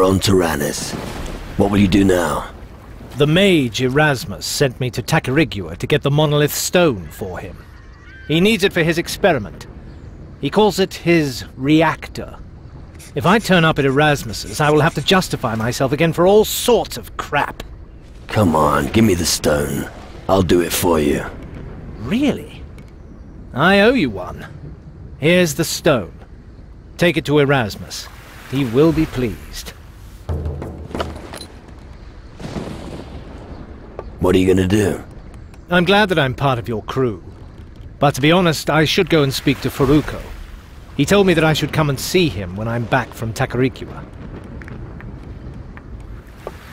on Tarannis. What will you do now? The mage Erasmus sent me to Tacarigua to get the monolith stone for him. He needs it for his experiment. He calls it his reactor. If I turn up at Erasmus's, I will have to justify myself again for all sorts of crap. Come on, give me the stone. I'll do it for you. Really? I owe you one. Here's the stone. Take it to Erasmus. He will be pleased. What are you gonna do? I'm glad that I'm part of your crew. But to be honest, I should go and speak to Furuko. He told me that I should come and see him when I'm back from Tacarigua.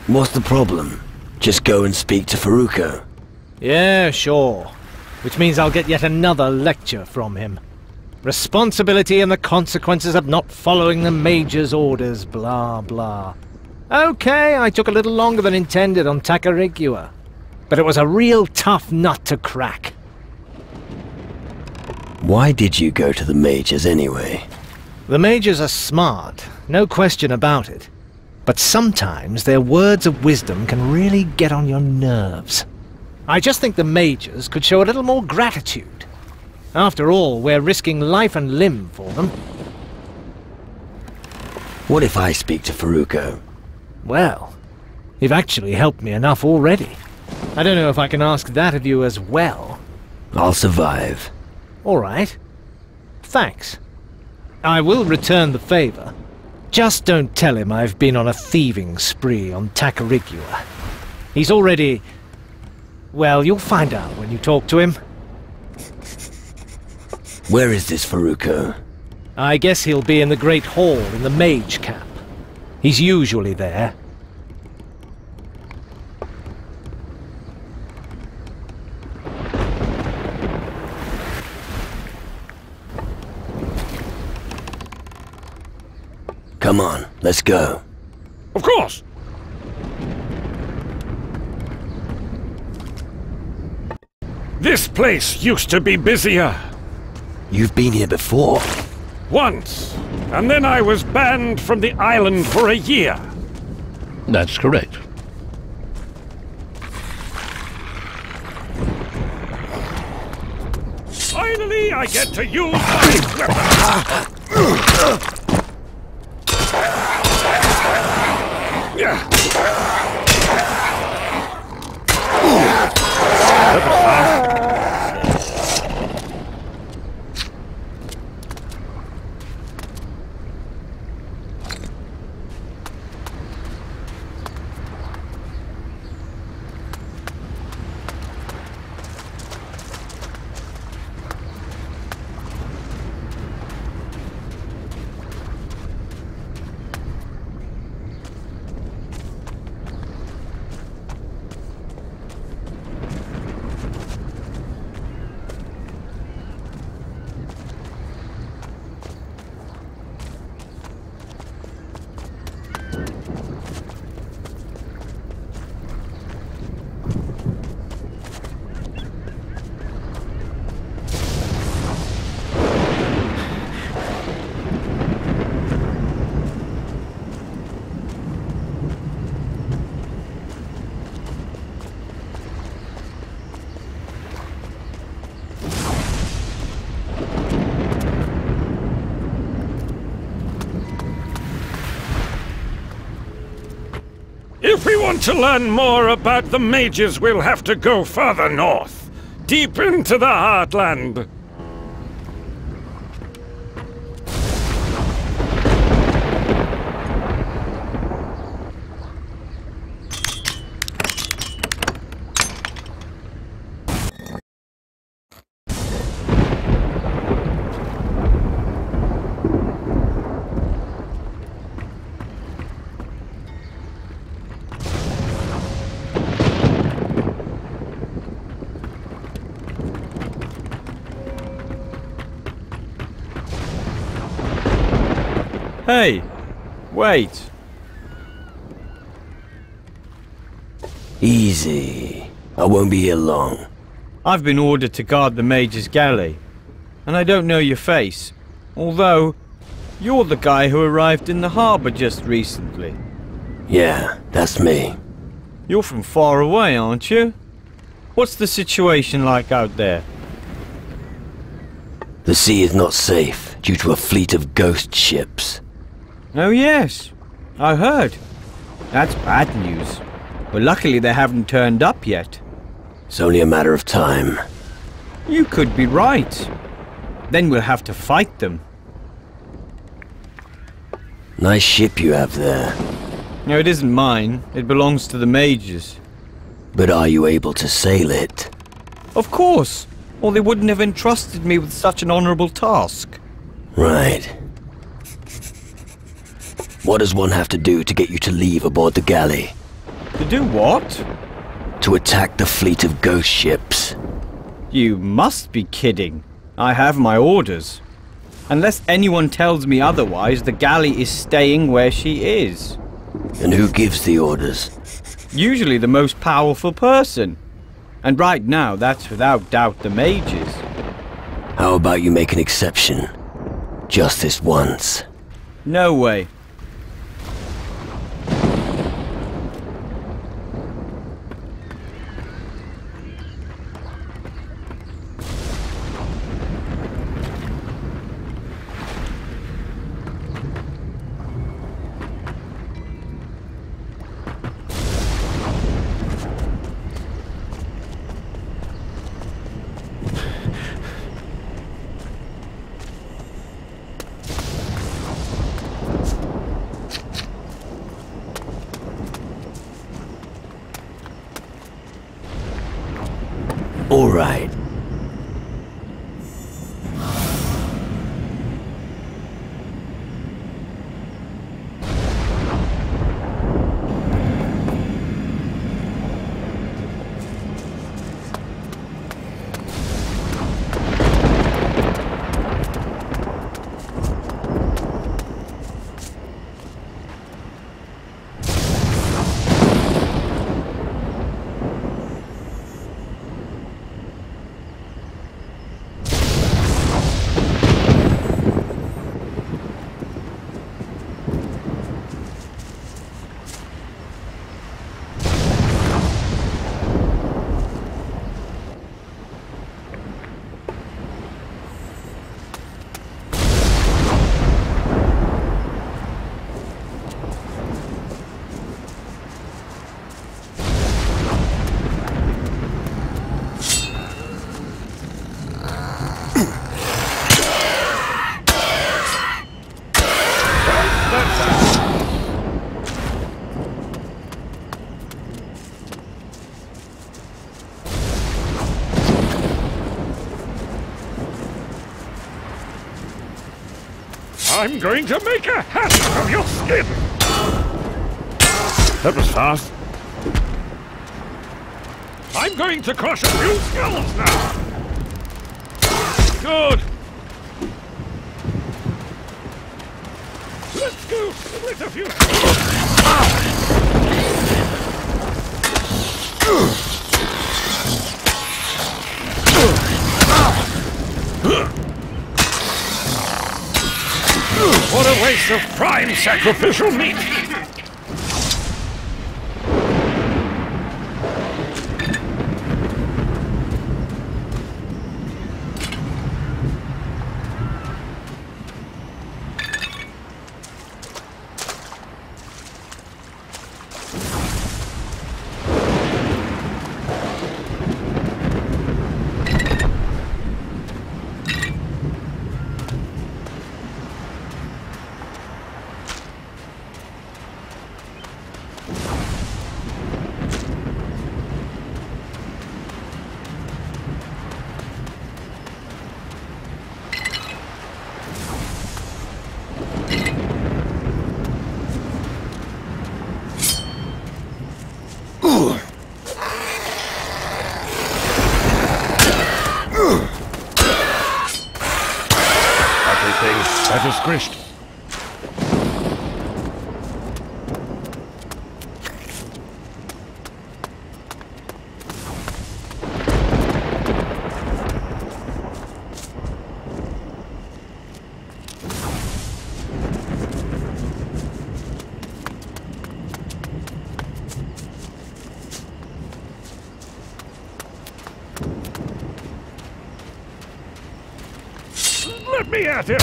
What's the problem? Just go and speak to Furuko. Yeah, sure. Which means I'll get yet another lecture from him. Responsibility and the consequences of not following the Major's orders, blah blah. Okay, I took a little longer than intended on Tacarigua. But it was a real tough nut to crack. Why did you go to the Majors anyway? The Majors are smart, no question about it. But sometimes their words of wisdom can really get on your nerves. I just think the Majors could show a little more gratitude. After all, we're risking life and limb for them. What if I speak to Furuko? Well, you've actually helped me enough already. I don't know if I can ask that of you as well. I'll survive. All right. Thanks. I will return the favor. Just don't tell him I've been on a thieving spree on Tacarigua. He's already... Well, you'll find out when you talk to him. Where is this Furuko? I guess he'll be in the Great Hall in the Mage Camp. He's usually there. Come on, let's go. Of course! This place used to be busier. You've been here before? Once. And then I was banned from the island for a year. That's correct. Finally, I get to use my weapon. If we want to learn more about the mages, we'll have to go further north, deep into the heartland. Hey, wait. Easy. I won't be here long. I've been ordered to guard the Major's galley, and I don't know your face. Although, you're the guy who arrived in the harbour just recently. Yeah, that's me. You're from far away, aren't you? What's the situation like out there? The sea is not safe due to a fleet of ghost ships. Oh yes, I heard. That's bad news. But luckily they haven't turned up yet. It's only a matter of time. You could be right. Then we'll have to fight them. Nice ship you have there. No, it isn't mine. It belongs to the mages. But are you able to sail it? Of course! Or they wouldn't have entrusted me with such an honorable task. Right. What does one have to do to get you to leave aboard the galley? To do what? To attack the fleet of ghost ships. You must be kidding. I have my orders. Unless anyone tells me otherwise, the galley is staying where she is. And who gives the orders? Usually the most powerful person. And right now, that's without doubt the mages. How about you make an exception? Just this once. No way. All right. I'm going to make a hat of your skin! That was fast. I'm going to crush a few skulls now! Good! Let's go split a few... What a waste of prime sacrificial meat! That is squished. Let me at him!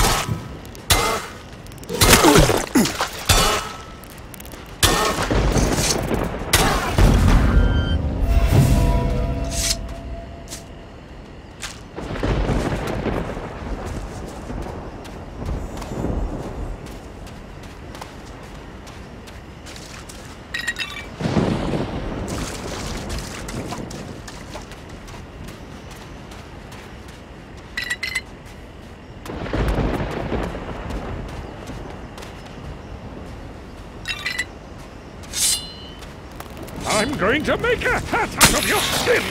I'm going to make a hat out of your skin!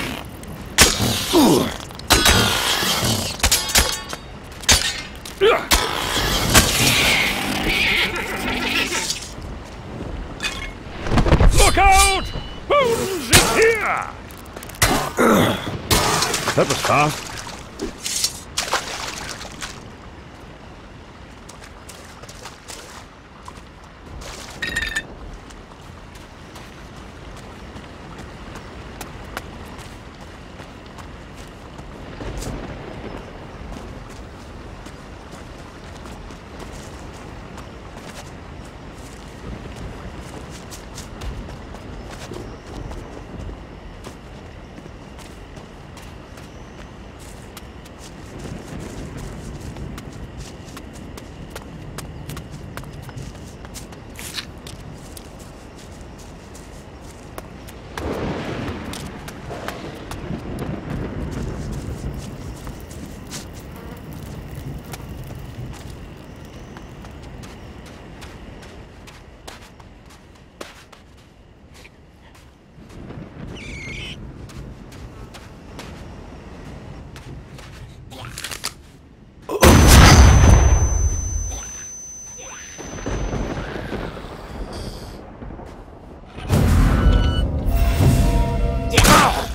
Look out! Bones is here! That was fast.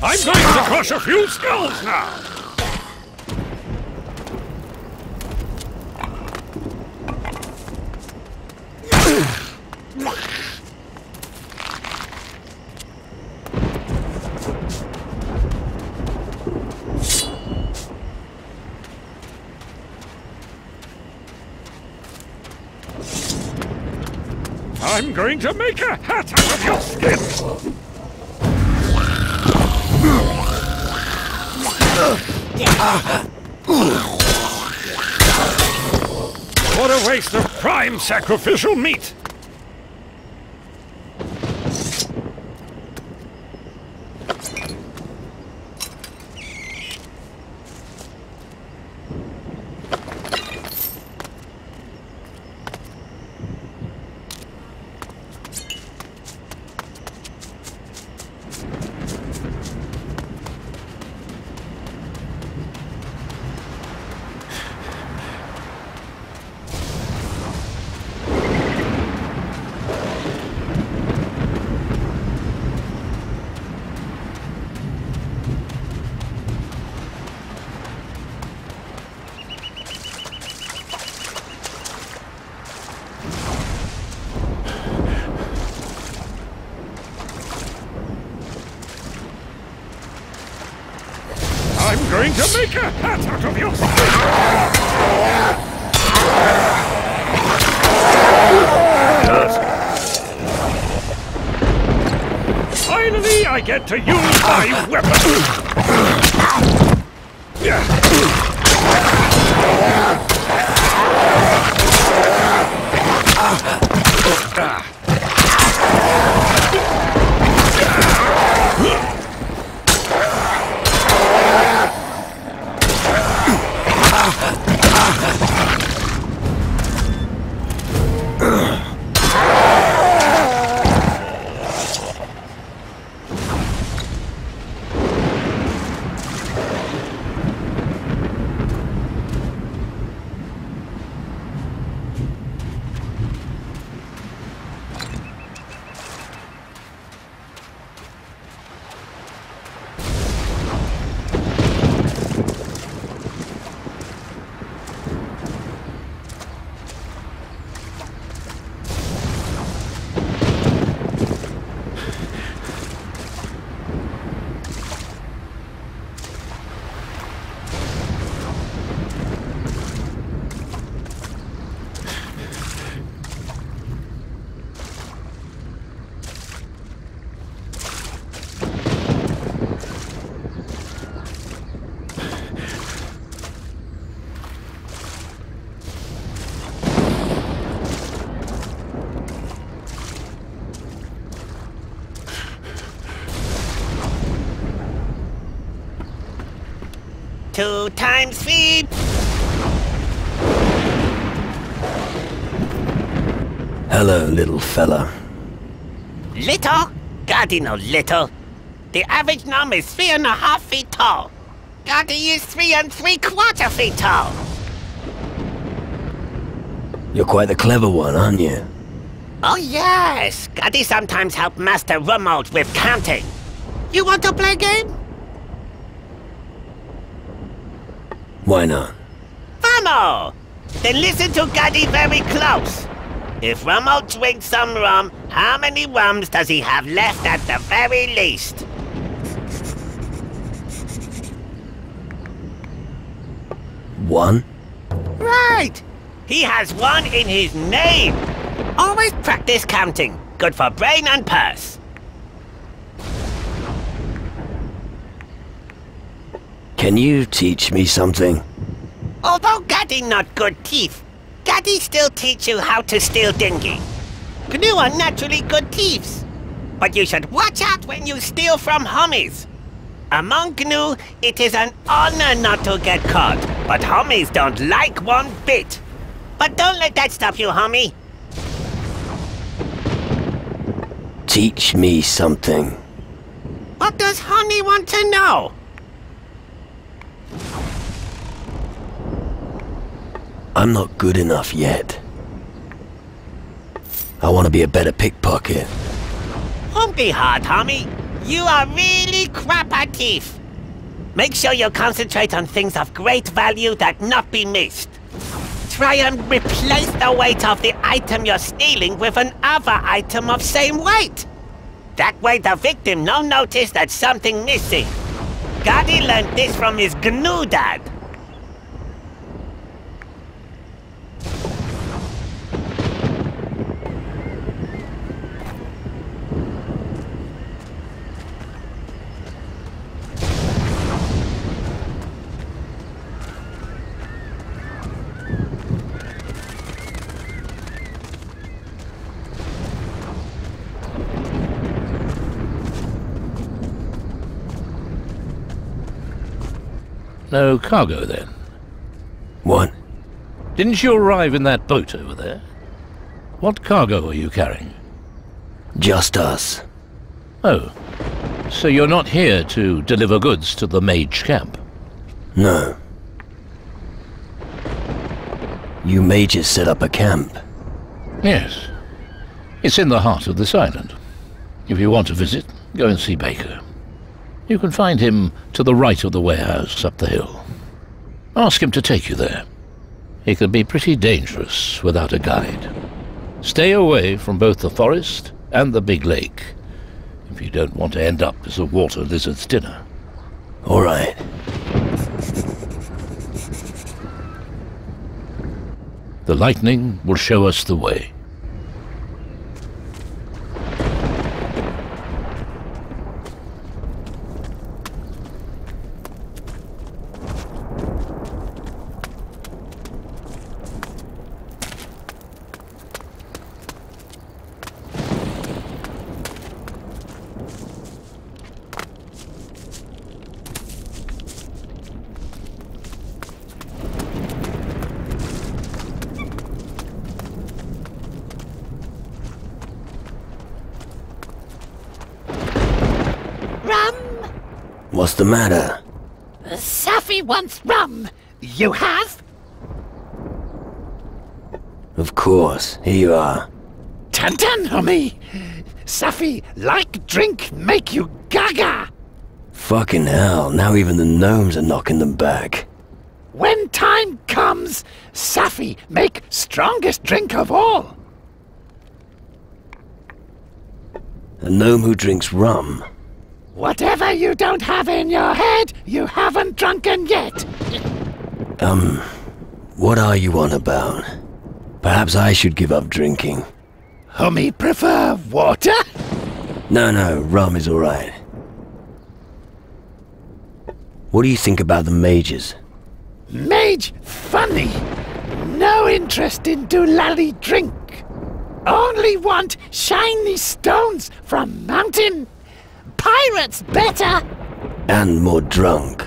I'm going to crush a few skulls now! I'm going to make a hat out of your skin! What a waste of prime sacrificial meat! I'm going to make a hat out of your skin! Finally, I get to use my weapon! 2 times 3. Hello, little fella. Little? Gaddy no little. The average norm is 3.5 feet tall. Gaddy is 3 3/4 feet tall. You're quite the clever one, aren't you? Oh yes, Gaddy sometimes help Master Ромульда with counting. You want to play a game? Why not? Vamos! Then listen to Gaddy very close. If Ромульда drinks some rum, how many rums does he have left at the very least? One? Right! He has 1 in his name! Always practice counting. Good for brain and purse. Can you teach me something? Although Gaddy not good thief, Gaddy still teach you how to steal dinghy. Gnu are naturally good thieves. But you should watch out when you steal from homies. Among Gnu, it is an honor not to get caught, but homies don't like one bit. But don't let that stop you, homie. Teach me something. What does Honey want to know? I'm not good enough yet. I want to be a better pickpocket. Won't be hard, homie. You are really crap at thief. Make sure you concentrate on things of great value that not be missed. Try and replace the weight of the item you're stealing with another item of same weight. That way the victim no notice that something missing. Gaddy learned this from his Gnu dad. No cargo, then? What? Didn't you arrive in that boat over there? What cargo are you carrying? Just us. Oh, so you're not here to deliver goods to the mage camp? No. You mages set up a camp? Yes. It's in the heart of this island. If you want to visit, go and see Baker. You can find him to the right of the warehouse up the hill. Ask him to take you there. It can be pretty dangerous without a guide. Stay away from both the forest and the big lake, if you don't want to end up as a water lizard's dinner. All right. The lightning will show us the way. What's the matter? Safi wants rum. You have? Of course. Here you are. Tantan, homie. Safi, like drink, make you gaga. Fucking hell, now even the gnomes are knocking them back. When time comes, Safi, make strongest drink of all. A gnome who drinks rum? Whatever you don't have in your head, you haven't drunken yet. What are you on about? Perhaps I should give up drinking. Homie prefer water? No, rum is alright. What do you think about the mages? Mage funny. No interest in doolally drink. Only want shiny stones from mountain. Pirates better! And more drunk.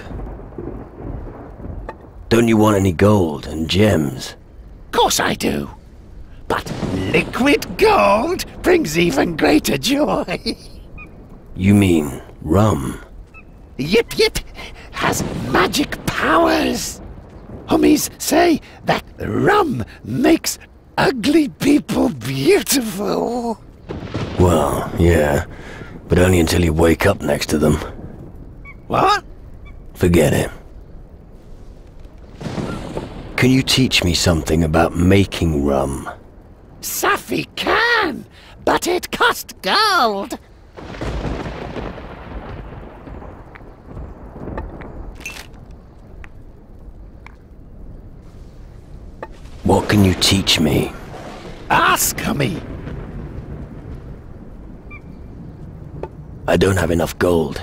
Don't you want any gold and gems? Course I do. But liquid gold brings even greater joy. You mean rum? Yip Yip has magic powers. Homies say that rum makes ugly people beautiful. Well, yeah, but only until you wake up next to them. What? Forget it. Can you teach me something about making rum? Safi can, but it cost gold. What can you teach me? Ask me. I don't have enough gold.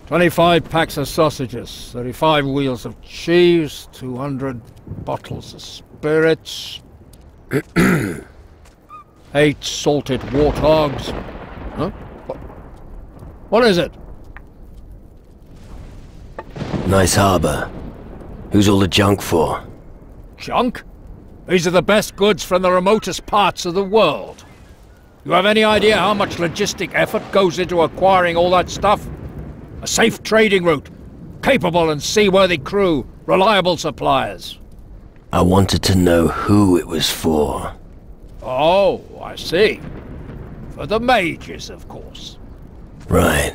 "25 packs of sausages, 35 wheels of cheese, 200 bottles of spirits, 8 salted warthogs." Huh? What is it? Nice harbor. Who's all the junk for? Junk? These are the best goods from the remotest parts of the world. You have any idea how much logistic effort goes into acquiring all that stuff? A safe trading route, capable and seaworthy crew, reliable suppliers. I wanted to know who it was for. Oh, I see. For the mages, of course. Right.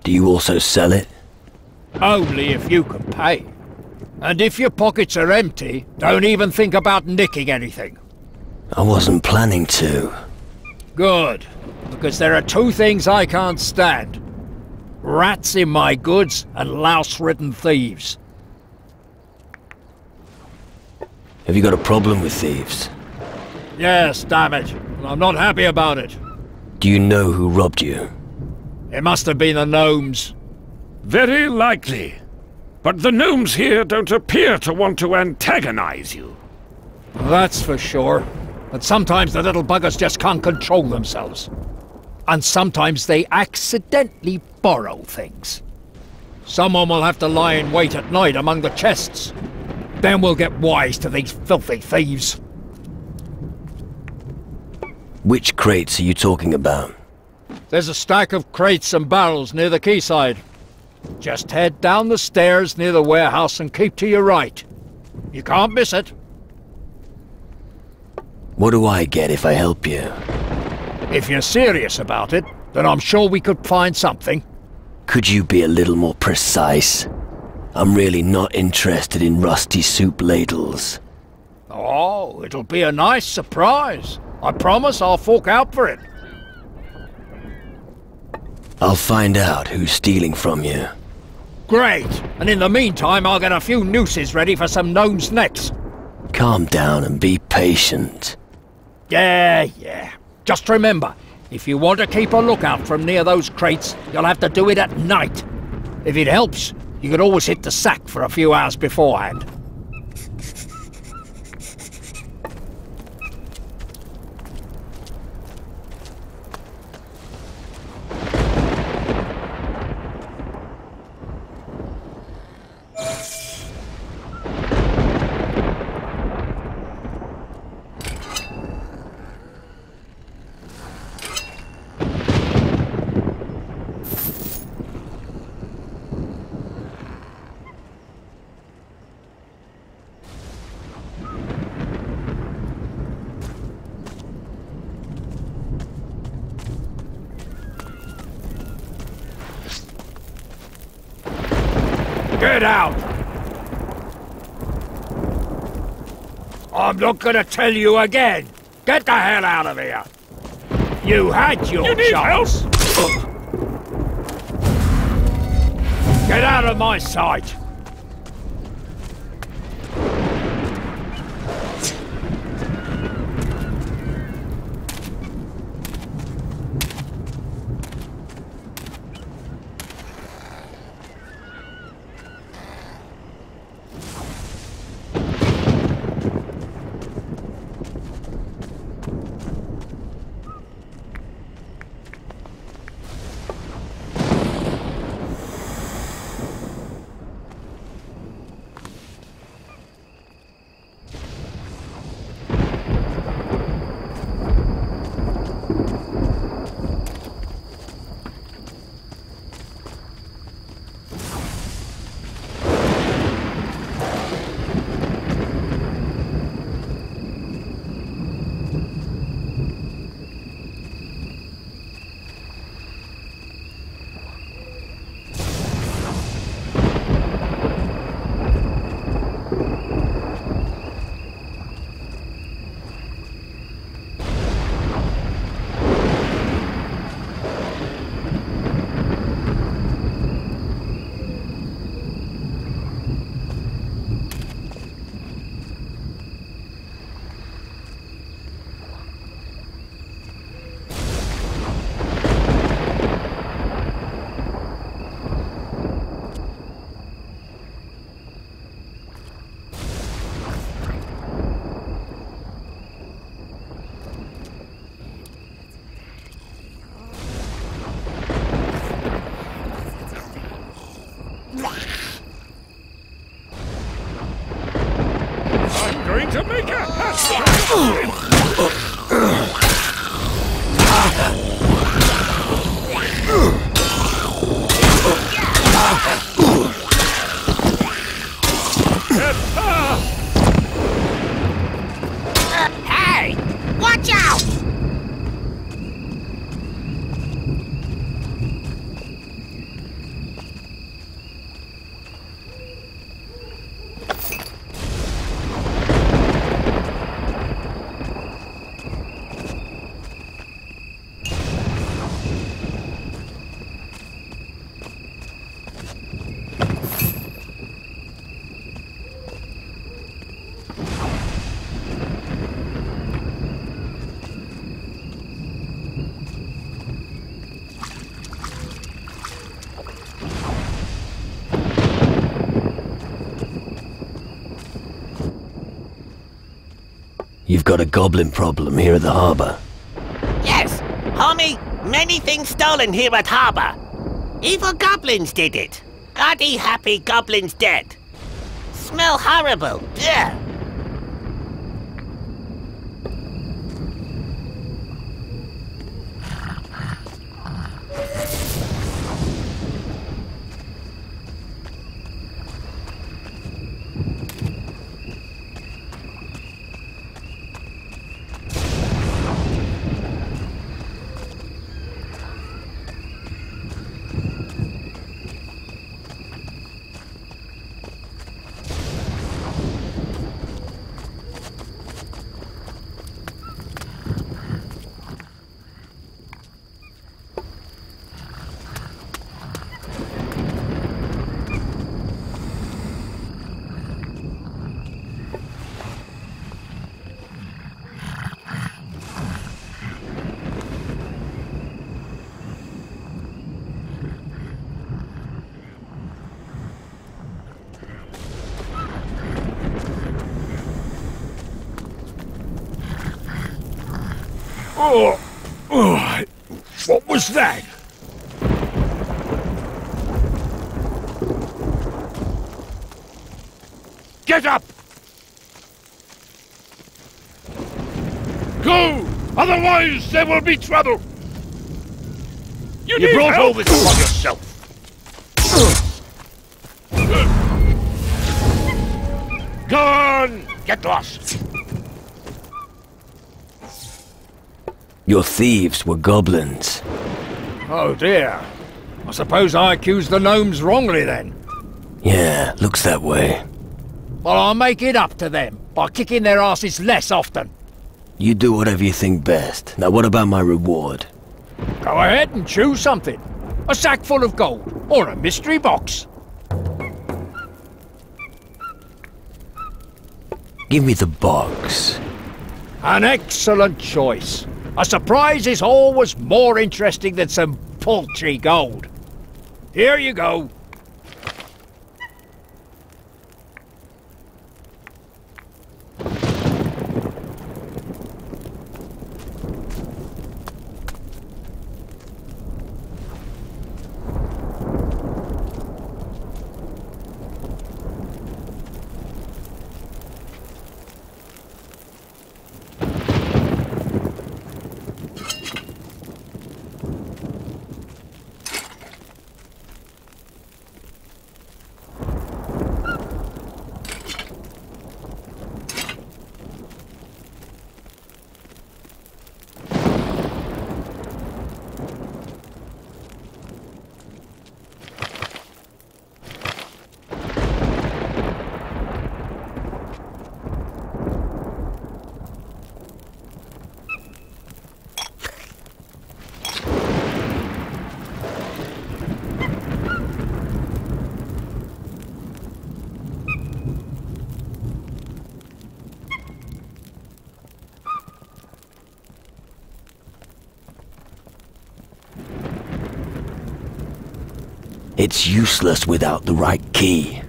Do you also sell it? Only if you can pay. And if your pockets are empty, don't even think about nicking anything. I wasn't planning to. Good. Because there are 2 things I can't stand. Rats in my goods and louse-ridden thieves. Have you got a problem with thieves? Yes, damn it. I'm not happy about it. Do you know who robbed you? It must have been the gnomes. Very likely. But the gnomes here don't appear to want to antagonize you. That's for sure. But sometimes the little buggers just can't control themselves. And sometimes they accidentally borrow things. Someone will have to lie in wait at night among the chests. Then we'll get wise to these filthy thieves. Which crates are you talking about? There's a stack of crates and barrels near the quayside. Just head down the stairs near the warehouse and keep to your right. You can't miss it. What do I get if I help you? If you're serious about it, then I'm sure we could find something. Could you be a little more precise? I'm really not interested in rusty soup ladles. Oh, it'll be a nice surprise. I promise I'll fork out for it. I'll find out who's stealing from you. Great! And in the meantime, I'll get a few nooses ready for some gnomes' necks. Calm down and be patient. Yeah. Just remember, if you want to keep a lookout from near those crates, you'll have to do it at night. If it helps, you could always hit the sack for a few hours beforehand. Get out! I'm not gonna tell you again! Get the hell out of here! You had your chance! Get out of my sight! To make a Hey! Watch out! You've got a goblin problem here at the harbor. Yes, homie, many things stolen here at harbor. Evil goblins did it. Goddy happy goblins dead. Smell horrible. Ugh. Oh, what was that? Get up! Go! Otherwise there will be trouble! You brought all this upon yourself! Go on! Get lost! Your thieves were goblins. Oh dear. I suppose I accused the gnomes wrongly then. Yeah, looks that way. Well, I'll make it up to them by kicking their asses less often. You do whatever you think best. Now what about my reward? Go ahead and choose something. A sack full of gold, or a mystery box. Give me the box. An excellent choice. A surprise is always more interesting than some paltry gold. Here you go. It's useless without the right key.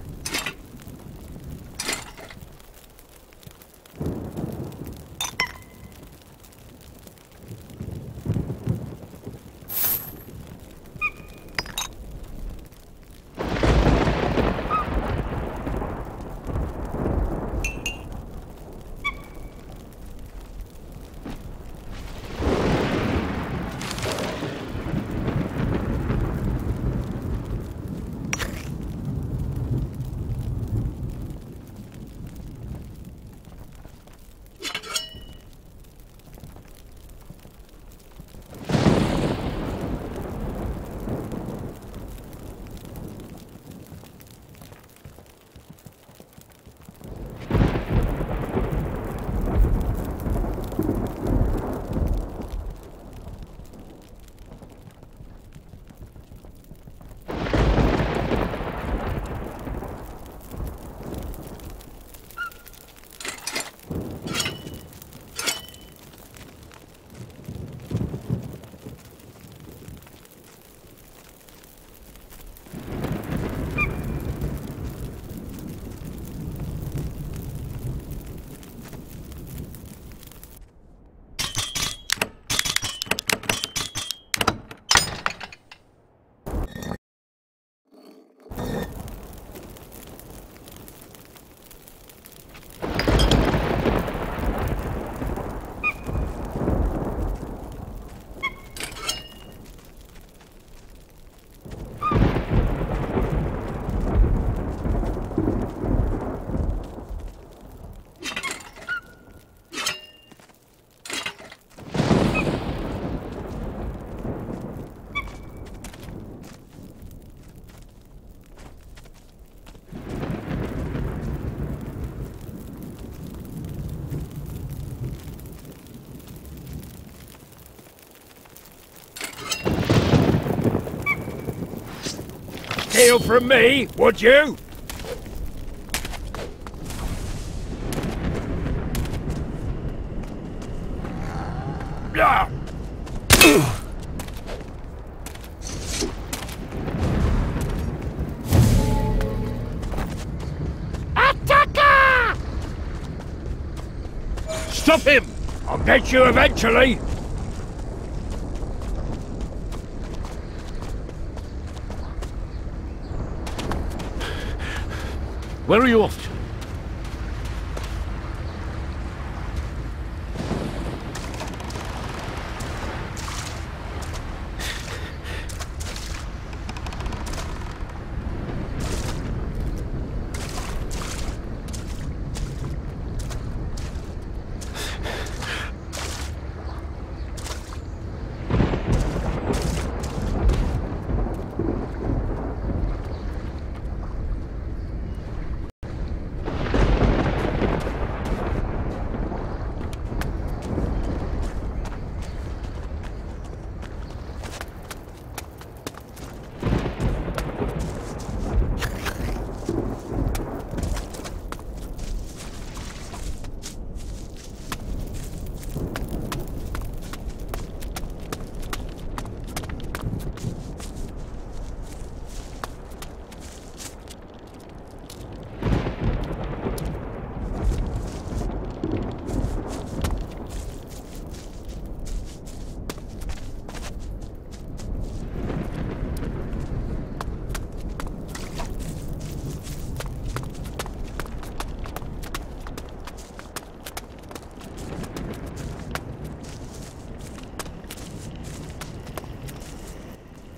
Steal from me, would you? Yeah. Attacker! Stop him! I'll get you eventually. Where are you off to?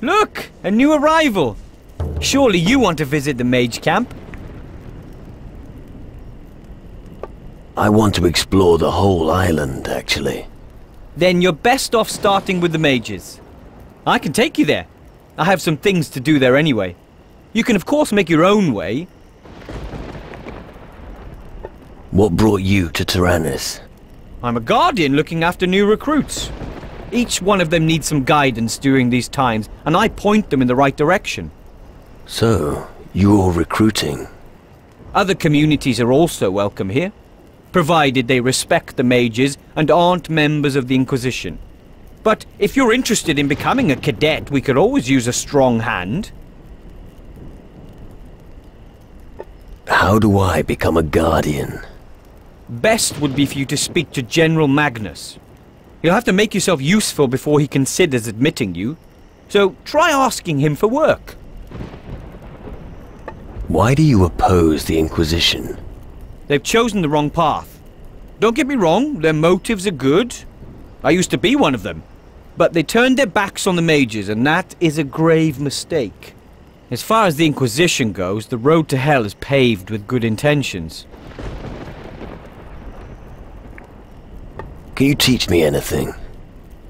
Look! A new arrival! Surely you want to visit the mage camp? I want to explore the whole island, actually. Then you're best off starting with the mages. I can take you there. I have some things to do there anyway. You can of course make your own way. What brought you to Tarannis? I'm a guardian looking after new recruits. Each one of them needs some guidance during these times, and I point them in the right direction. So, you're recruiting? Other communities are also welcome here, provided they respect the mages and aren't members of the Inquisition. But if you're interested in becoming a cadet, we could always use a strong hand. How do I become a guardian? Best would be for you to speak to General Magnus. You'll have to make yourself useful before he considers admitting you. So try asking him for work. Why do you oppose the Inquisition? They've chosen the wrong path. Don't get me wrong, their motives are good. I used to be one of them. But they turned their backs on the mages, and that is a grave mistake. As far as the Inquisition goes, the road to hell is paved with good intentions. Can you teach me anything?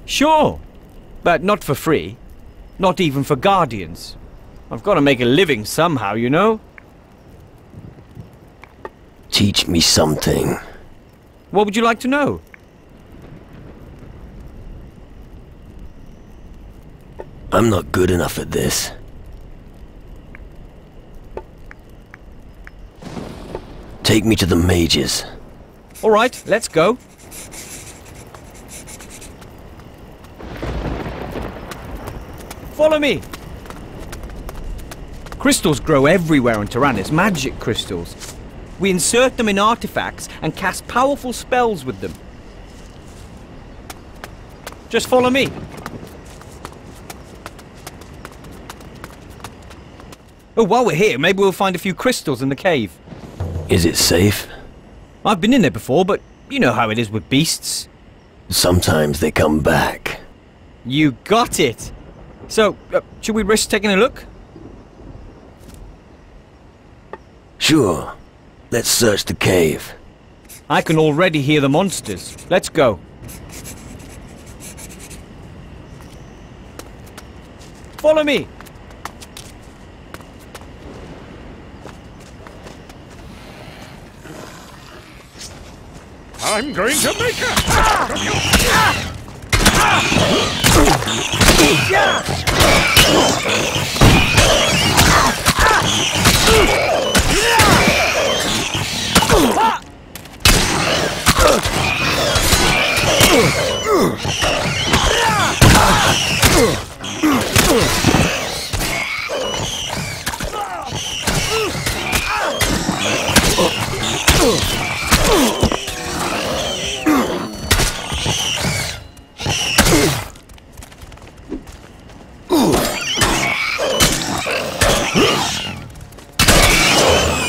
Sure, but not for free. Not even for guardians. I've got to make a living somehow, you know? Teach me something. What would you like to know? I'm not good enough at this. Take me to the mages. All right, let's go. Follow me! Crystals grow everywhere on Tarannis, magic crystals. We insert them in artifacts and cast powerful spells with them. Just follow me. Oh, while we're here, maybe we'll find a few crystals in the cave. Is it safe? I've been in there before, but you know how it is with beasts. Sometimes they come back. You got it! So, should we risk taking a look? Sure. Let's search the cave. I can already hear the monsters. Let's go. Follow me! I'm going to make a hack of you!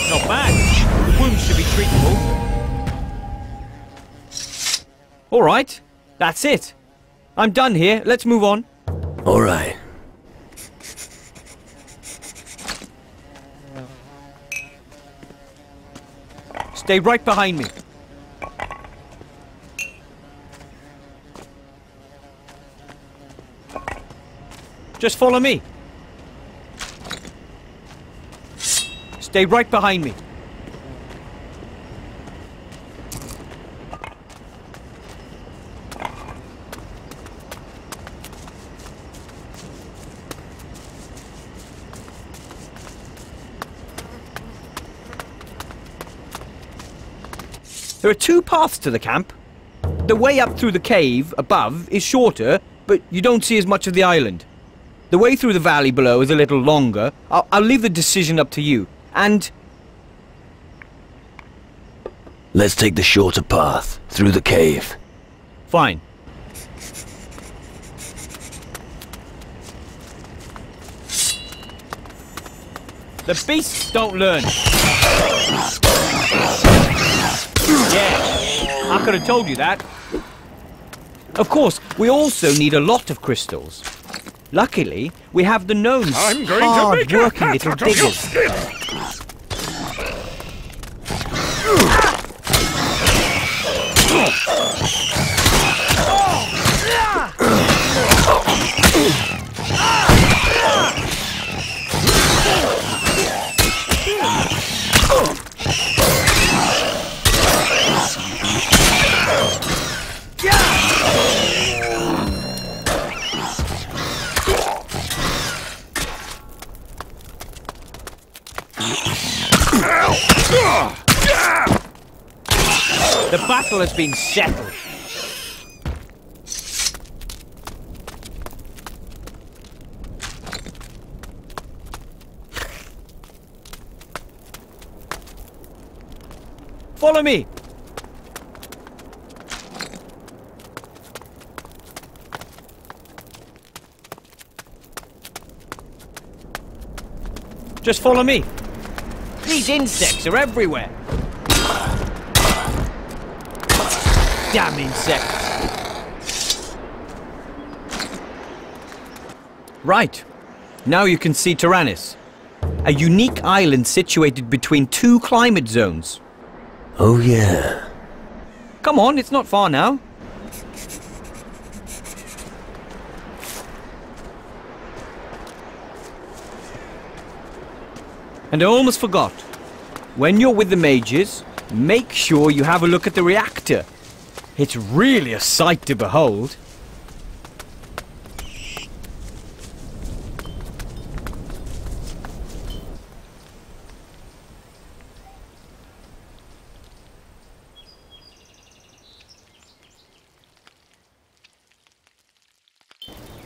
Not bad. All right, that's it. I'm done here. Let's move on. All right. Stay right behind me. Just follow me. Stay right behind me. There are two paths to the camp. The way up through the cave above is shorter, but you don't see as much of the island. The way through the valley below is a little longer. I'll leave the decision up to you. And... Let's take the shorter path, through the cave. fine. The beasts don't learn. Yeah, I could have told you that. Of course, we also need a lot of crystals. Luckily, we have the gnomes, I'm going to make a hard-working hat little out of your diggers. skin. The battle has been settled. Follow me. Just follow me. These insects are everywhere. Damn insects. Right. Now you can see Tarannis. A unique island situated between two climate zones. Oh yeah. Come on, it's not far now. And I almost forgot. When you're with the mages, make sure you have a look at the reactor. It's really a sight to behold.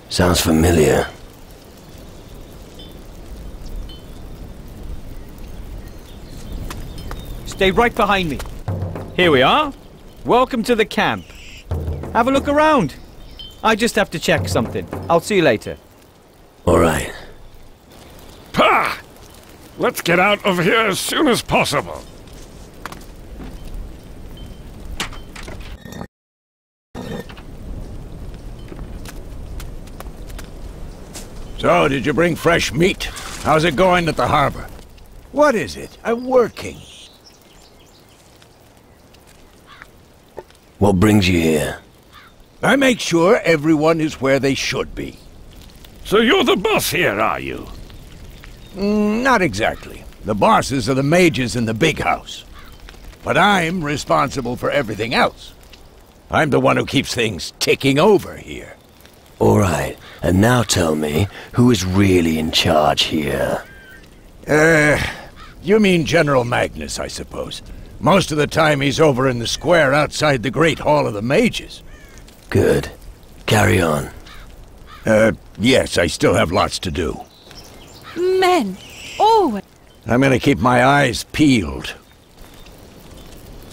Sounds familiar. Stay right behind me. Here we are. Welcome to the camp. Have a look around. I just have to check something. I'll see you later. All right. Pah! Let's get out of here as soon as possible. So, did you bring fresh meat? How's it going at the harbor? What is it? I'm working. What brings you here? I make sure everyone is where they should be. So you're the boss here, are you? Not exactly. The bosses are the mages in the big house. But I'm responsible for everything else. I'm the one who keeps things ticking over here. All right. And now tell me, who is really in charge here? You mean General Magnus, I suppose. Most of the time he's over in the square outside the Great Hall of the Mages. Good. Carry on. Yes, I still have lots to do. Men, always. I'm gonna keep my eyes peeled.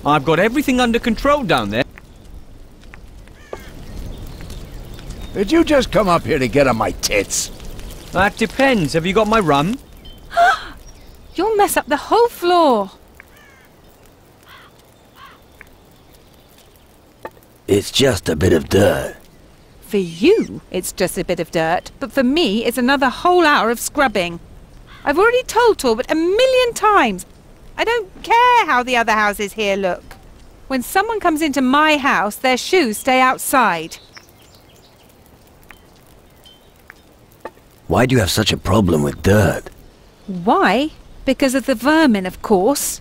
I've got everything under control down there. Did you just come up here to get on my tits? That depends. Have you got my rum? You'll mess up the whole floor. It's just a bit of dirt. For you, it's just a bit of dirt, but for me, it's another whole hour of scrubbing. I've already told Talbot 1,000,000 times. I don't care how the other houses here look. When someone comes into my house, their shoes stay outside. Why do you have such a problem with dirt? Why? Because of the vermin, of course.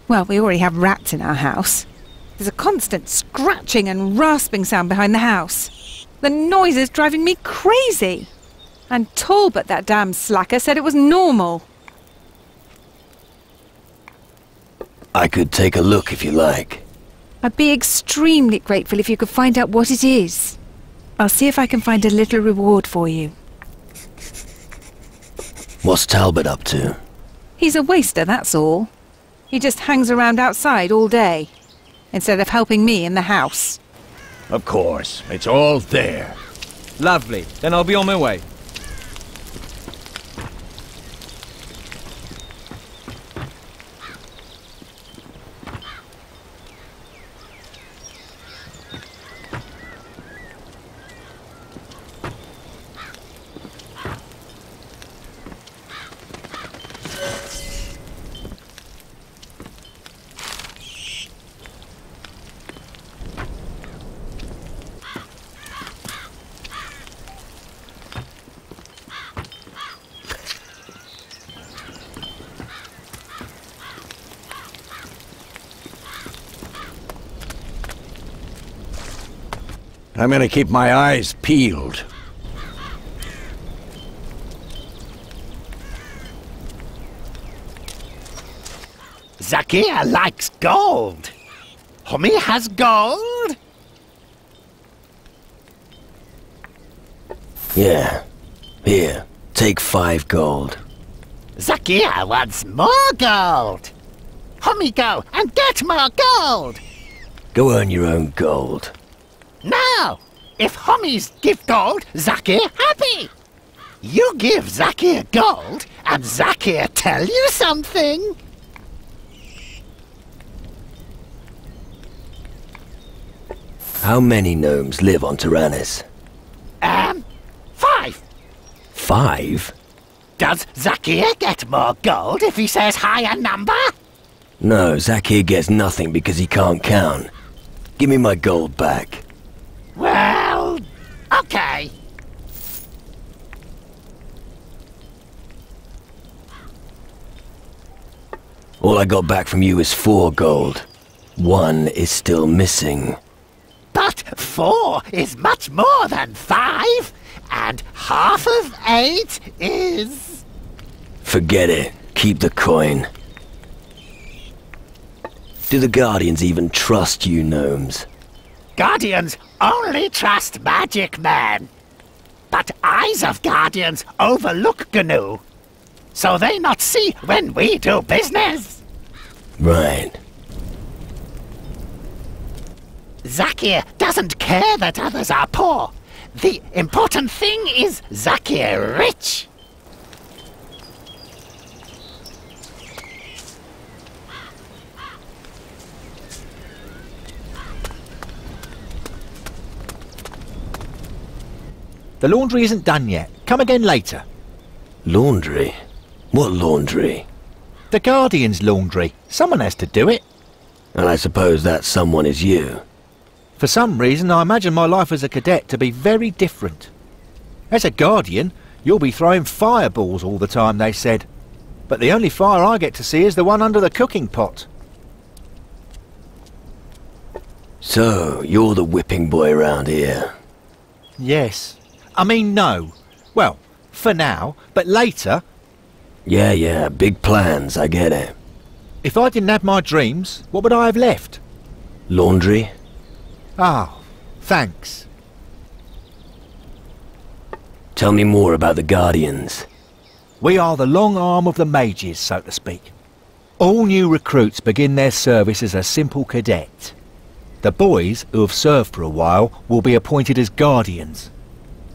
Well, we already have rats in our house. There's a constant scratching and rasping sound behind the house. The noise is driving me crazy. And Talbot, that damn slacker, said it was normal. I could take a look if you like. I'd be extremely grateful if you could find out what it is. I'll see if I can find a little reward for you. What's Talbot up to? He's a waster, that's all. He just hangs around outside all day, instead of helping me in the house. Of course, it's all there. Lovely. Then I'll be on my way. I'm gonna keep my eyes peeled. Zakia likes gold. Homie has gold? Yeah. Here, take 5 gold. Zakia wants more gold. Homie, go and get more gold. Go earn your own gold. No! If homies give gold, Zakir happy! You give Zakir gold, and Zakir tell you something! How many gnomes live on Tarannis? 5. 5? Does Zakir get more gold if he says higher number? No, Zakir gets nothing because he can't count. Give me my gold back. Well, okay. All I got back from you is 4 gold. 1 is still missing. But 4 is much more than 5, and half of 8 is... Forget it. Keep the coin. Do the Guardians even trust you, gnomes? Guardians only trust magic men. But eyes of Guardians overlook GNU, so they not see when we do business. Right. Zakir doesn't care that others are poor. The important thing is Zakir rich. The laundry isn't done yet. Come again later. Laundry? What laundry? The Guardian's laundry. Someone has to do it. And I suppose that someone is you. For some reason, I imagine my life as a cadet to be very different. As a Guardian, you'll be throwing fireballs all the time, they said. But the only fire I get to see is the one under the cooking pot. So, you're the whipping boy around here. Yes. I mean, no. Well, for now, but later... Yeah, big plans, I get it. If I didn't have my dreams, what would I have left? Laundry? Ah, thanks. Tell me more about the Guardians. We are the long arm of the mages, so to speak. All new recruits begin their service as a simple cadet. The boys who have served for a while will be appointed as Guardians.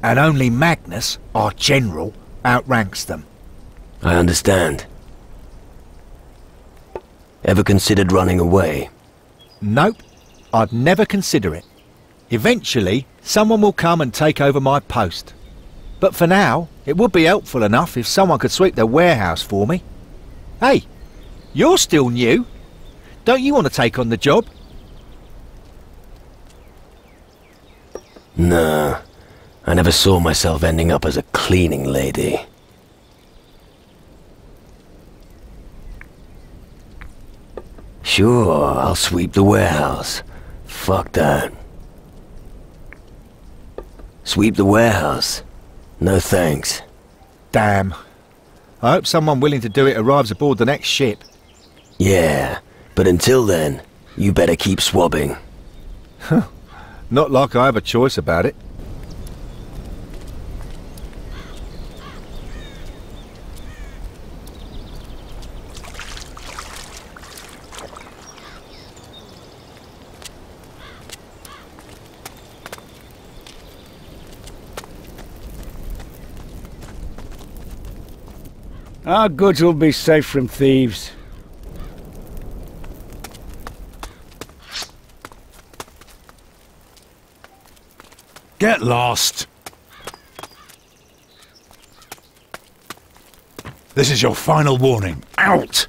And only Magnus, our general, outranks them. I understand. Ever considered running away? Nope. I'd never consider it. Eventually, someone will come and take over my post. But for now, it would be helpful enough if someone could sweep the warehouse for me. Hey, you're still new. Don't you want to take on the job? No, I never saw myself ending up as a cleaning lady. Sure, I'll sweep the warehouse. Fuck that. Sweep the warehouse? No thanks. Damn. I hope someone willing to do it arrives aboard the next ship. Yeah, but until then, you better keep swabbing. Not like I have a choice about it. Our goods will be safe from thieves. Get lost! This is your final warning. Out!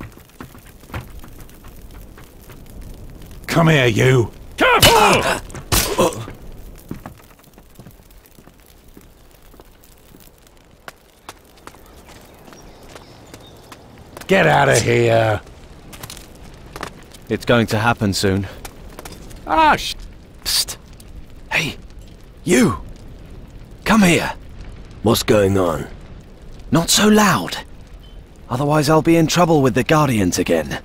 Come here, you! Careful! Get out of here! It's going to happen soon. Ah, Psst. Hey, you! Come here! What's going on? Not so loud. Otherwise I'll be in trouble with the Guardians again.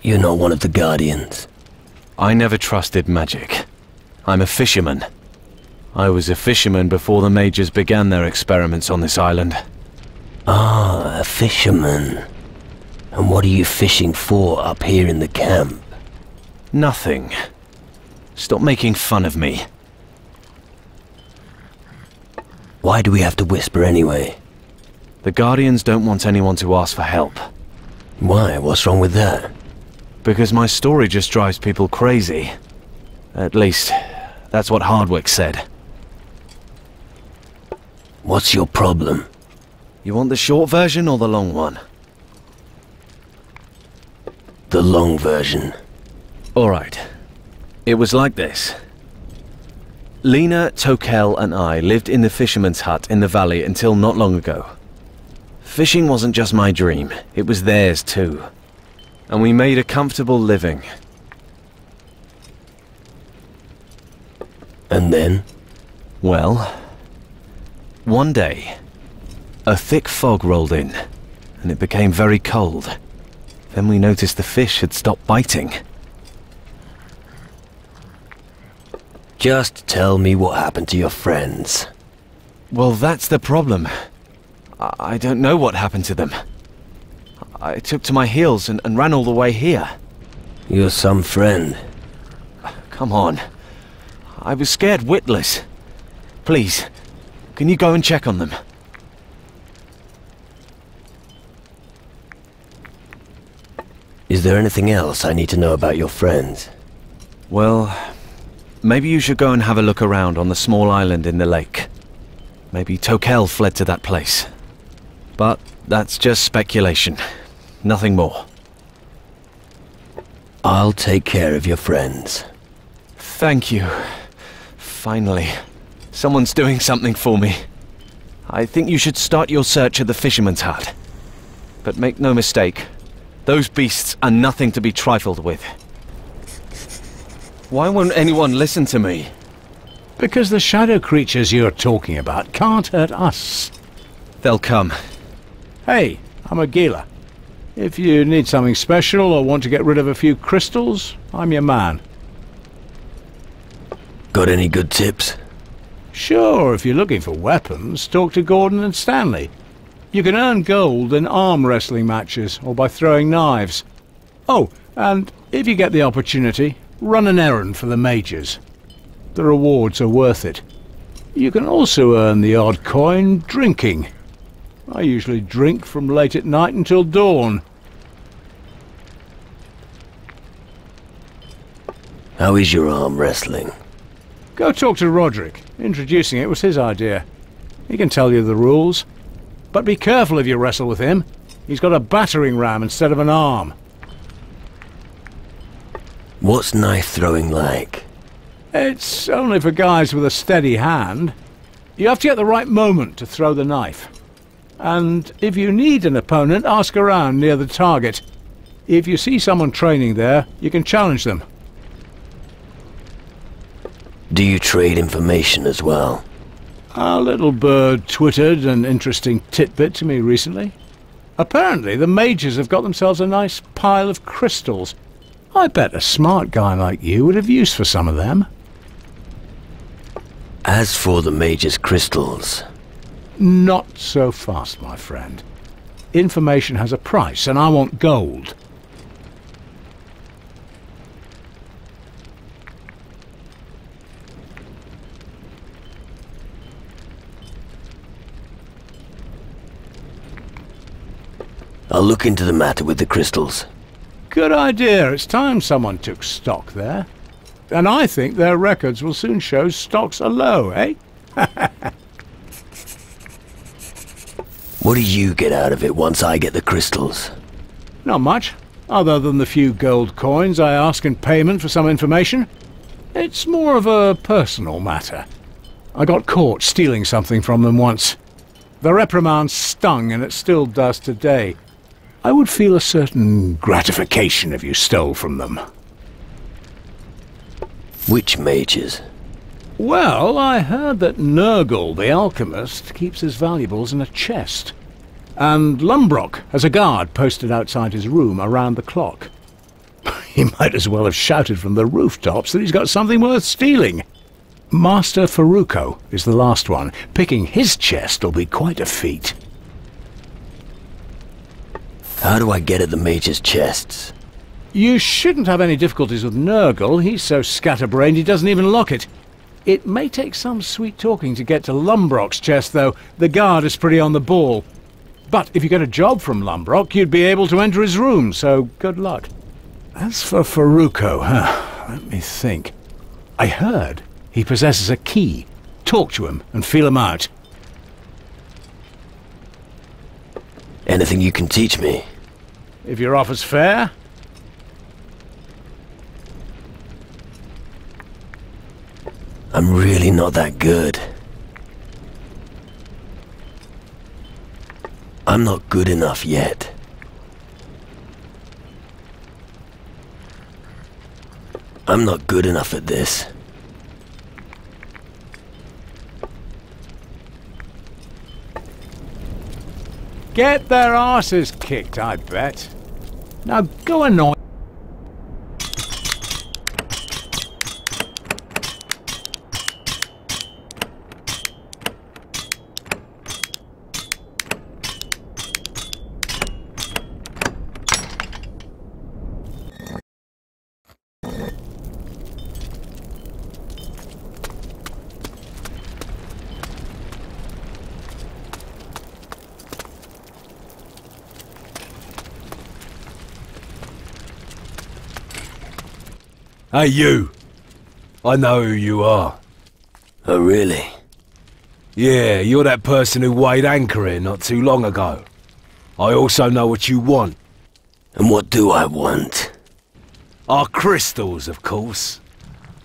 You're not one of the Guardians. I never trusted magic. I'm a fisherman. I was a fisherman before the mages began their experiments on this island. Ah, a fisherman. And what are you fishing for up here in the camp? Nothing. Stop making fun of me. Why do we have to whisper anyway? The Guardians don't want anyone to ask for help. Why? What's wrong with that? Because my story just drives people crazy. At least, that's what Hardwick said. What's your problem? You want the short version or the long one? The long version. Alright. It was like this. Lena, Tokel and I lived in the fisherman's hut in the valley until not long ago. Fishing wasn't just my dream, it was theirs too. And we made a comfortable living. And then? Well, one day, a thick fog rolled in, and it became very cold. Then we noticed the fish had stopped biting. Just tell me what happened to your friends. Well, that's the problem. I don't know what happened to them. I took to my heels and ran all the way here. You're some friend. Come on. I was scared witless. Please, can you go and check on them? Is there anything else I need to know about your friends? Well, maybe you should go and have a look around on the small island in the lake. Maybe Tokel fled to that place. But that's just speculation. Nothing more. I'll take care of your friends. Thank you. Finally. Someone's doing something for me. I think you should start your search at the fisherman's hut. But make no mistake, those beasts are nothing to be trifled with. Why won't anyone listen to me? Because the shadow creatures you're talking about can't hurt us. They'll come. Hey, I'm a Gila. If you need something special or want to get rid of a few crystals, I'm your man. Got any good tips? Sure, if you're looking for weapons, talk to Gordon and Stanley. You can earn gold in arm wrestling matches or by throwing knives. Oh, and if you get the opportunity, run an errand for the mages. The rewards are worth it. You can also earn the odd coin drinking. I usually drink from late at night until dawn. How is your arm wrestling? Go talk to Roderick. Introducing it was his idea. He can tell you the rules. But be careful if you wrestle with him. He's got a battering ram instead of an arm. What's knife throwing like? It's only for guys with a steady hand. You have to get the right moment to throw the knife. And if you need an opponent, ask around near the target. If you see someone training there, you can challenge them. Do you trade information as well? A little bird twittered an interesting tidbit to me recently. Apparently, the mages have got themselves a nice pile of crystals. I bet a smart guy like you would have use for some of them. As for the mage's crystals... Not so fast, my friend. Information has a price, and I want gold. I'll look into the matter with the crystals. Good idea. It's time someone took stock there. And I think their records will soon show stocks are low, eh? What do you get out of it once I get the crystals? Not much, other than the few gold coins I ask in payment for some information. It's more of a personal matter. I got caught stealing something from them once. The reprimand stung, and it still does today. I would feel a certain gratification if you stole from them. Which mages? Well, I heard that Nurgle, the alchemist, keeps his valuables in a chest. And Lumbrock has a guard posted outside his room around the clock. He might as well have shouted from the rooftops that he's got something worth stealing. Master Faruko is the last one. Picking his chest will be quite a feat. How do I get at the mage's chests? You shouldn't have any difficulties with Nurgle. He's so scatterbrained he doesn't even lock it. It may take some sweet talking to get to Lumbrock's chest, though. The guard is pretty on the ball. But if you get a job from Lumbrock, you'd be able to enter his room, so good luck. As for Faruko, let me think. I heard he possesses a key. Talk to him and feel him out. Anything you can teach me? If your offer's fair. I'm really not that good. I'm not good enough yet. I'm not good enough at this. Get their asses kicked, I bet. Now go annoy. Hey, you! I know who you are. Oh, really? Yeah, you're that person who weighed anchor here not too long ago. I also know what you want. And what do I want? Our crystals, of course.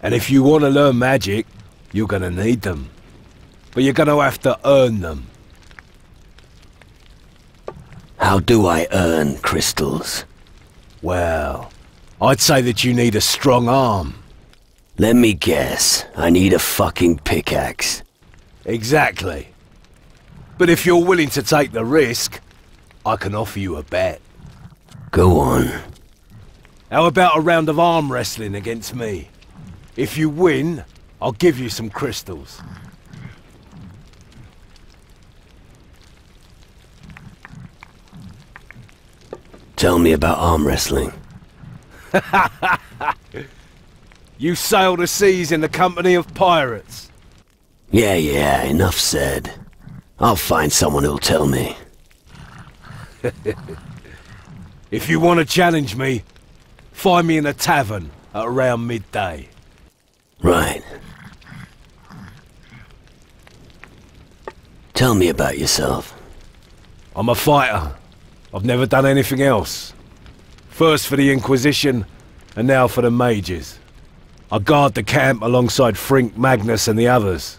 And if you want to learn magic, you're gonna need them. But you're gonna have to earn them. How do I earn crystals? Well, I'd say that you need a strong arm. Let me guess. I need a fucking pickaxe. Exactly. But if you're willing to take the risk, I can offer you a bet. Go on. How about a round of arm wrestling against me? If you win, I'll give you some crystals. Tell me about arm wrestling. You sail the seas in the company of pirates. Yeah, enough said. I'll find someone who'll tell me. If you want to challenge me, find me in a tavern at around midday. Right. Tell me about yourself. I'm a fighter. I've never done anything else. First for the Inquisition, and now for the mages. I guard the camp alongside Frink, Magnus and the others.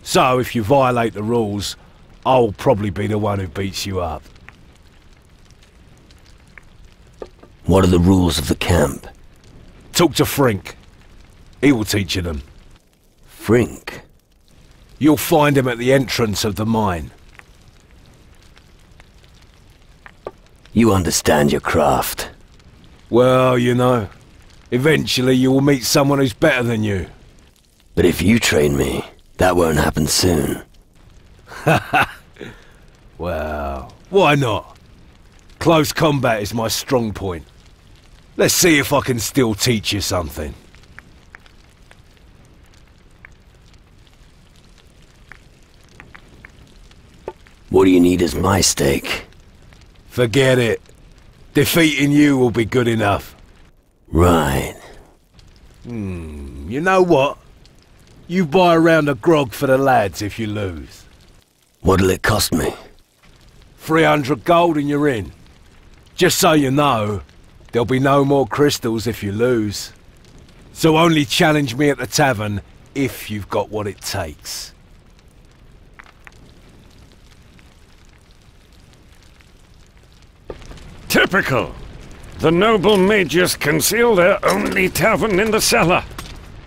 So if you violate the rules, I'll probably be the one who beats you up. What are the rules of the camp? Talk to Frink. He will teach you them. Frink? You'll find him at the entrance of the mine. You understand your craft. Well, you know, eventually you will meet someone who's better than you. But if you train me, that won't happen soon. Well, why not? Close combat is my strong point. Let's see if I can still teach you something. What do you need as my stake? Forget it. Defeating you will be good enough. Right. You know what? You buy a round of grog for the lads if you lose. What'll it cost me? 300 gold and you're in. Just so you know, there'll be no more crystals if you lose. So only challenge me at the tavern if you've got what it takes. Typical. The noble mages conceal their only tavern in the cellar.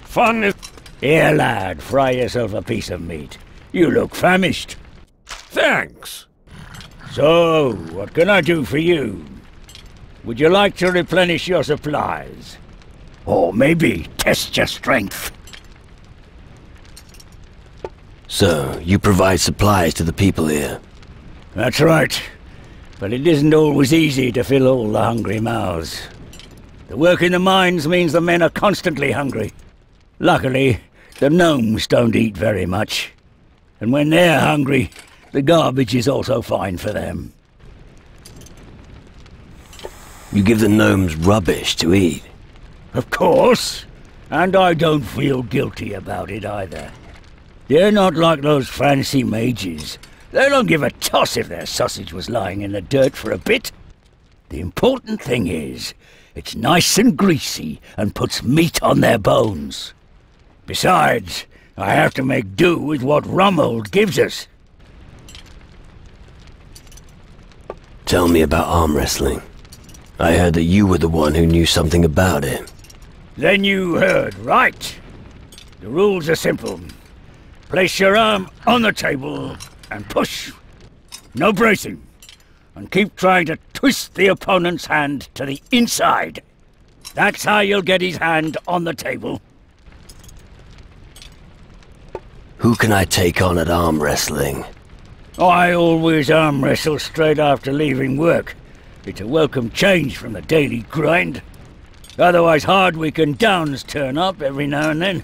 Fun is... Here, lad, fry yourself a piece of meat. You look famished. Thanks. So, what can I do for you? Would you like to replenish your supplies? Or maybe test your strength? So, you provide supplies to the people here? That's right. But it isn't always easy to fill all the hungry mouths. The work in the mines means the men are constantly hungry. Luckily, the gnomes don't eat very much. And when they're hungry, the garbage is also fine for them. You give the gnomes rubbish to eat? Of course. And I don't feel guilty about it either. They're not like those fancy mages. They don't give a toss if their sausage was lying in the dirt for a bit. The important thing is, it's nice and greasy and puts meat on their bones. Besides, I have to make do with what Ромульда gives us. Tell me about arm wrestling. I heard that you were the one who knew something about it. Then you heard right. The rules are simple. Place your arm on the table and push. No bracing. And keep trying to twist the opponent's hand to the inside. That's how you'll get his hand on the table. Who can I take on at arm wrestling? I always arm wrestle straight after leaving work. It's a welcome change from the daily grind. Otherwise Hardwick and Downs turn up every now and then.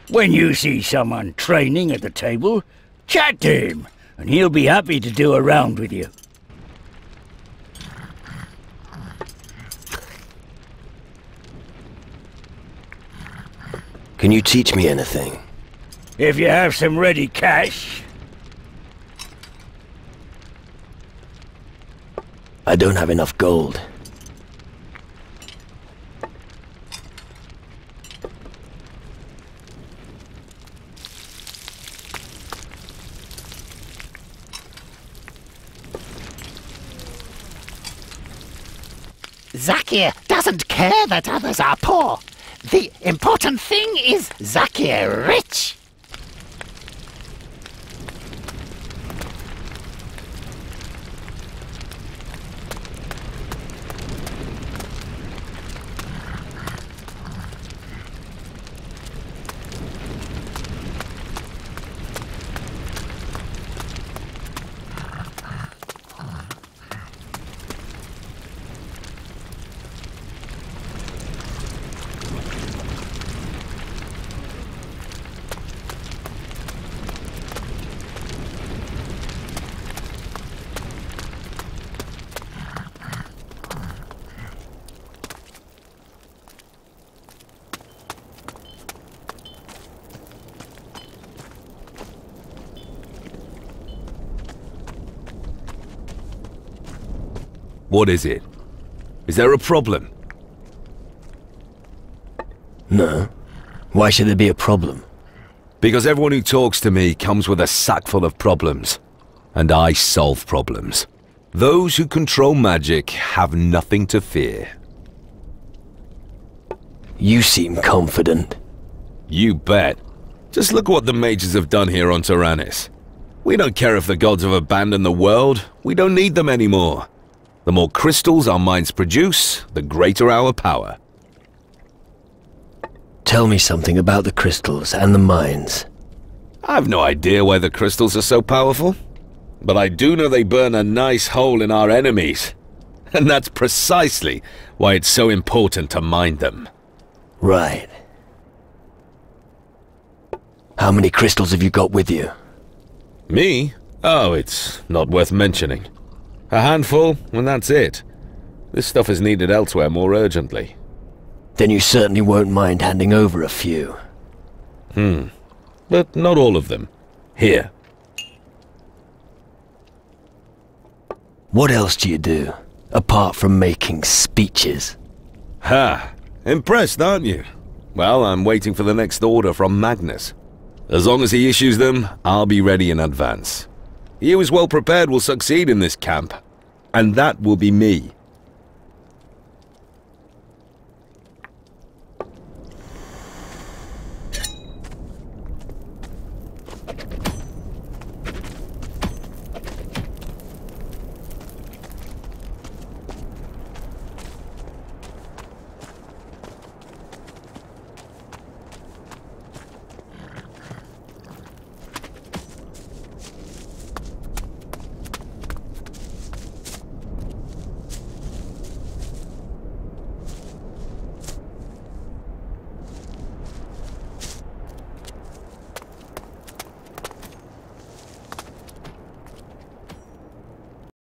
When you see someone training at the table, chat to him, and he'll be happy to do a round with you. Can you teach me anything? If you have some ready cash. I don't have enough gold. Zakir doesn't care that others are poor. The important thing is Zakir rich. What is it? Is there a problem? No. Why should there be a problem? Because everyone who talks to me comes with a sack full of problems. And I solve problems. Those who control magic have nothing to fear. You seem confident. You bet. Just look what the mages have done here on Tarannis. We don't care if the gods have abandoned the world. We don't need them anymore. The more crystals our minds produce, the greater our power. Tell me something about the crystals and the mines. I've no idea why the crystals are so powerful. But I do know they burn a nice hole in our enemies. And that's precisely why it's so important to mine them. Right. How many crystals have you got with you? Me? Oh, it's not worth mentioning. A handful, and that's it. This stuff is needed elsewhere more urgently. Then you certainly won't mind handing over a few. But not all of them. Here. What else do you do, apart from making speeches? Ha! Impressed, aren't you? Well, I'm waiting for the next order from Magnus. As long as he issues them, I'll be ready in advance. He who is well prepared will succeed in this camp. And that will be me.